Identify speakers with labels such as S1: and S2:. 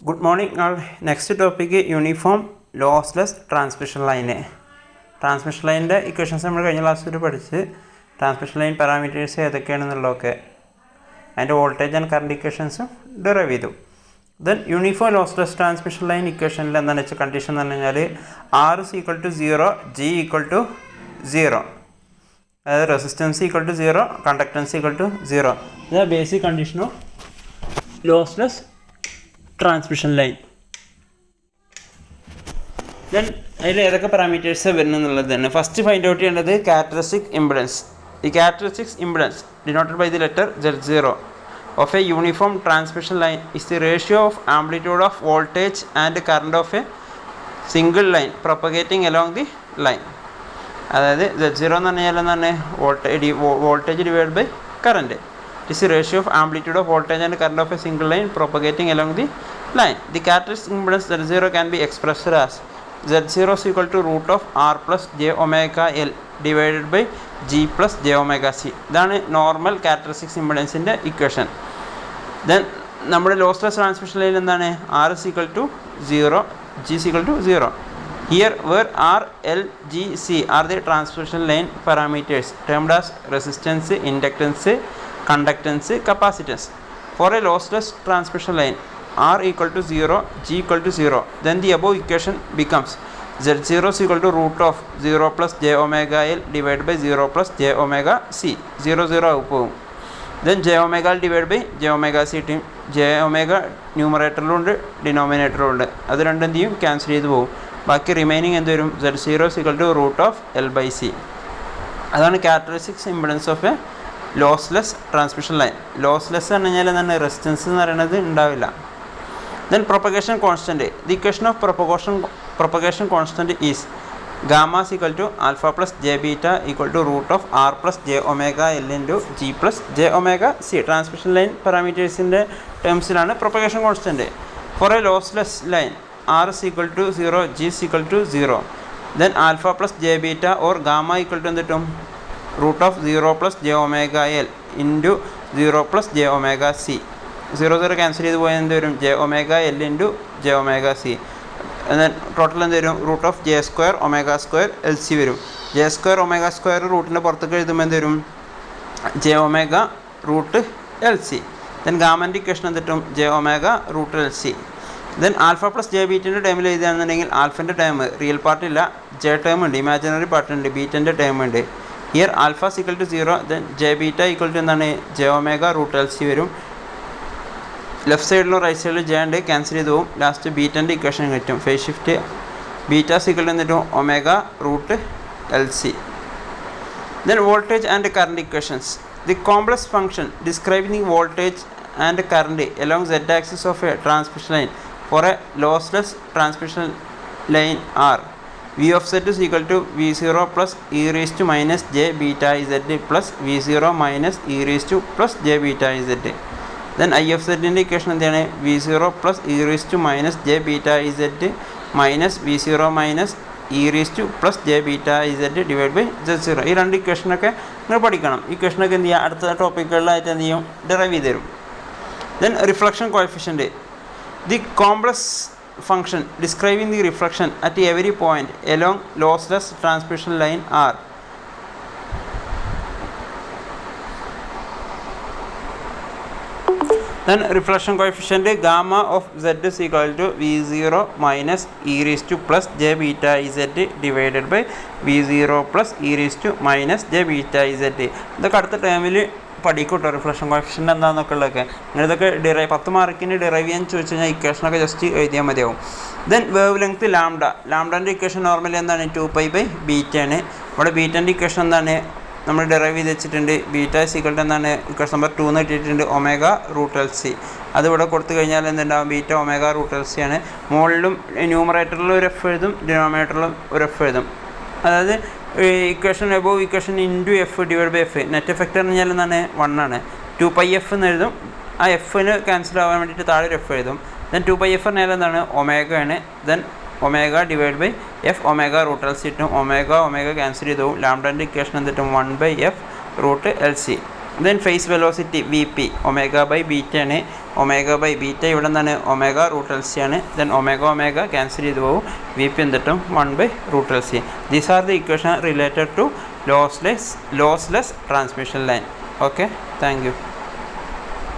S1: Good morning. Our next topic is uniform lossless transmission line. Transmission line equations നമ്മൾ കഴിഞ്ഞ ക്ലാസ്സിൽ പഠിച്ച് transmission line parameters ഏതൊക്കെയാണെന്നുള്ളതൊക്കെ അതിൻ്റെ voltage and current ഇക്വേഷൻസും derive ചെയ്തു. Then uniform lossless transmission line ഇക്വേഷനിൽ എന്താണെന്ന് വെച്ചാൽ കണ്ടീഷൻ എന്ന് പറഞ്ഞു കഴിഞ്ഞാൽ R is equal to 0, G equal to 0. അതായത് resistance equal to 0, conductance equal to 0. ഇത് basic condition of lossless transmission line. Then അതിൽ ഏതൊക്കെ പാരാമീറ്റേഴ്സ് വരുന്നത് എന്നുള്ളത് തന്നെ ഫസ്റ്റ് ഫൈൻഡ് ഔട്ട് ചെയ്യേണ്ടത് characteristic impedance. The characteristics impedance denoted by the letter Z0 of a uniform transmission line is the ratio of amplitude of voltage and current of a single line propagating along the line. അതായത് Z0 എന്ന് പറഞ്ഞാൽ എന്താണ് voltage divide by current. It is the ratio of amplitude of voltage and current of a single line propagating along the line. The characteristic impedance Z0 can be expressed as Z0 is equal to root of R plus J omega L divided by G plus J omega C. ഇതാണ് normal characteristics ഇംപെഡൻസിൻ്റെ equation. Then നമ്മുടെ lossless transmission line എന്താണ് R is equal to 0, G is equal to 0. Here where R, L, G, C are the transmission line parameters termed as resistance, inductance, conductance, capacitance. For a lossless transmission line R equal to 0, G equal to 0, then the above equation becomes Z0 is equal to root of 0 plus J omega L divided by 0 plus J omega C. 0 0 പോകും. Then J omega L divided by J omega C team. J omega ന്യൂമറേറ്ററിലുണ്ട് ഡിനോമിനേറ്ററിലുണ്ട്. അത് രണ്ടും എന്ത് ചെയ്യും cancel ചെയ്ത് പോകും. ബാക്കി remaining എന്ത് വരും Z0 is equal to root of L by C. അതാണ് characteristics impedance of a lossless transmission line. Lossless എന്ന് പറഞ്ഞാൽ എന്താണ് റെസിസ്റ്റൻസ് എന്ന് പറയുന്നത് ഉണ്ടാവില്ല. Then propagation constant. The equation of propagation constant is gamma equal to alpha plus j beta equal to root of R plus j omega L into G plus j omega C. Transmission line പാരാമീറ്റേഴ്സിൻ്റെ ടേംസിലാണ് propagation constant. For a lossless line R is equal to 0, G is equal to 0. Then alpha plus J beta or gamma equal to എന്തിട്ടും root of 0 plus J omega L into 0 plus J omega C. 0 0 cancel ചെയ്ത് പോയാൽ എന്ത് വരും J omega L into J omega C. Total എന്ത് വരും root of J square omega square L C വരും. J square omega square റൂട്ടിൻ്റെ പുറത്തേക്ക് എഴുതുമ്പോൾ എന്ത് വരും J omega റൂട്ട് എൽ സി. ദെൻ ഗാമൻ്റെ ഇക്വേഷൻ എന്തിട്ടും J omega റൂട്ട് L C. Then alpha plus j ബീറ്റൻ്റെ ടൈമിൽ എഴുതുകയാണെന്നുണ്ടെങ്കിൽ ആൽഫൻ്റെ ടൈം റിയൽ പാർട്ടില്ല, ജെ ടൈം ഉണ്ട്, ഇമാജിനറി പാർട്ടുണ്ട്, ബീറ്റൻ്റെ ടൈം ഉണ്ട്. Here alpha equal to 0, then j beta equal to എന്താണ് J omega root L C വരും. ലെഫ്റ്റ് സൈഡിലും റൈറ്റ് സൈഡിലും ജെ ഉണ്ട്, ക്യാൻസൽ ചെയ്ത് പോകും. ലാസ്റ്റ് ബീറ്റൻ്റെ ഇക്വേഷൻ കിട്ടും. Phase shift beta equal to എന്നിട്ടും omega root L C. Then voltage and current equations. The complex function describing voltage and current along z axis of a transmission line for a lossless transmission line R. V of z is equal to V0 plus e raised to minus j beta z plus V0 minus e raised to plus j beta z. Then I of z ൻ്റെ equation എന്താണ് V0 plus e raised to minus j beta z minus V0 minus e raised to plus j beta z divided by Z0. ഈ രണ്ട് ഇക്വേഷനൊക്കെ നിങ്ങൾ പഠിക്കണം. ഇക്വേഷനൊക്കെ എന്ത് ചെയ്യുക അടുത്ത ടോപ്പിക്കുകളിലായിട്ട് എന്ത് ചെയ്യും ഡെറൈവ് ചെയ്ത് തരും. Then reflection coefficient. The complex function describing the reflection at every point along lossless transmission line R. Then reflection coefficient gamma of z is equal to V0 minus e raised to plus j beta z divided by V0 plus e raised to minus j beta z. ഇതൊക്കെ അടുത്ത ടൈമിൽ പഠിക്കൂട്ടോ reflection coefficient എന്താണെന്നൊക്കെ ഉള്ളതൊക്കെ. ഇതൊക്കെ10 മാർക്കിന് derive ചെയ്യാൻ ചോദിച്ചു കഴിഞ്ഞാൽ ഇക്വേഷനൊക്കെ just എഴുതിയാൽ മതിയാവും. ദെൻ വേവ് ലെങ്ത് ലാംഡാൻ്റെ ഇക്വേഷൻ നോർമലി എന്താണ് 2π ബീറ്റയാണ്. ഇവിടെ ബീറ്റൻ്റെ ഇക്വേഷൻ എന്താണ് നമ്മൾ ഡിറൈവ് ചെയ്ത് വെച്ചിട്ടുണ്ട്. ബീറ്റ സീക്വൽ എന്താണ് ഇക്വേഷൻ നമ്പർ 2 എന്ന് ഇട്ടിട്ടുണ്ട് ഒമേഗ റൂട്ട് എൽ സി. അതിവിടെ കൊടുത്തു കഴിഞ്ഞാൽ എന്തുണ്ടാവും beta omega root L C ആണ്. മുകളിലും ന്യൂമറേറ്ററിലും ഒരു എഫ് എഴുതും, ഡിനോമിനേറ്ററിലും ഒരു എഫ് എഴുതും. അതായത് equation above equation into F divide by F. Net effect എന്ന് പറഞ്ഞാൽ എന്താണ് 1 ആണ്. 2πf എന്ന് എഴുതും. ആ എഫിന് ക്യാൻസൽ ആവാൻ വേണ്ടിയിട്ട് താഴെ ഒരു എഫ് എഴുതും. ദെൻ 2πf പറഞ്ഞാൽ എന്താണ് ഒമേഗ ആണ്. Then omega divide by f omega root L C ഇട്ടും ഒമേഗ ക്യാൻസൽ ചെയ്തു പോകും. ലാംഡൻ്റെ ഇക്വേഷൻ എന്തിട്ടും 1/f root L C. Then phase velocity v p omega by beta ആണ്. ഒമേഗ ബൈ ബീറ്റ ഇവിടെ നിന്നാണ് ഒമേഗ റൂട്ട് എൽ സി ആണ്. Then omega cancel ചെയ്ത് പോകും. വി പി എന്തിട്ടും 1/√ L C. These are the equation related to lossless transmission line. Okay, thank U.